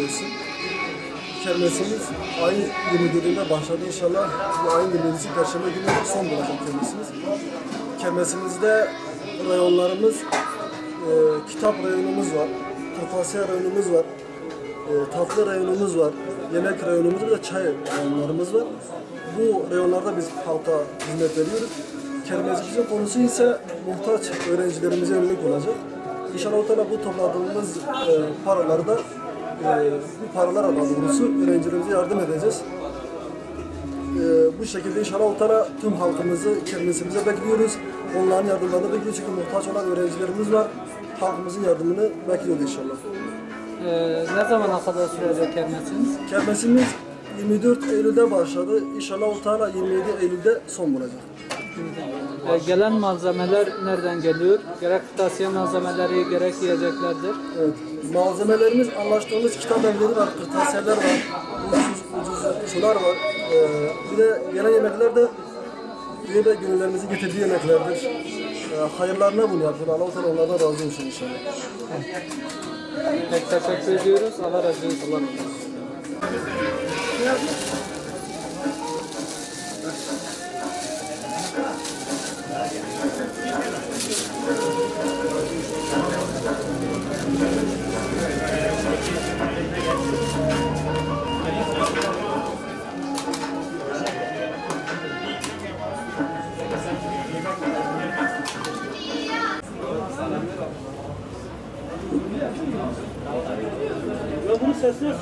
olsun. Kermesimiz ayın 24'ünde başladı inşallah. Bu ayın 27'si Perşembe günü son bulacak kermesimiz. Kermesimizde rayonlarımız, kitap rayonumuz var, kırtasiye rayonumuz var, tatlı rayonumuz var, yemek rayonumuz ve çay rayonlarımız var. Bu rayonlarda biz halka hizmet veriyoruz. Kermesimizin konusu ise muhtaç öğrencilerimize yönelik olacak. İnşallah bu topladığımız paraları da bu paralarla doğrusu öğrencilerimize yardım edeceğiz. Bu şekilde inşallah tüm halkımızı kermesimize bekliyoruz. Onların yardımlarını bekliyoruz çünkü muhtaç olan öğrencilerimiz var. Halkımızın yardımını bekliyoruz inşallah. Ne zamana kadar sürecek kermesiniz? Kermesimiz 24 Eylül'de başladı. İnşallah 27 Eylül'de son bulacak. Gelen malzemeler nereden geliyor? Gerek kırtasiye malzemeleri, gerek yiyeceklerdir. Evet. Malzemelerimiz anlaştığımız kitap evleri var, kırtasiyeler var, ucuz sular var. Bir de gelen yemekler de diye de gönüllerimizi getirdiği yemeklerdir. Hayırlarına bunu yapıyor. Allah onlardan razı olsun inşallah. Pek teşekkür ediyoruz. Allah razı olsun. Bunu sesler.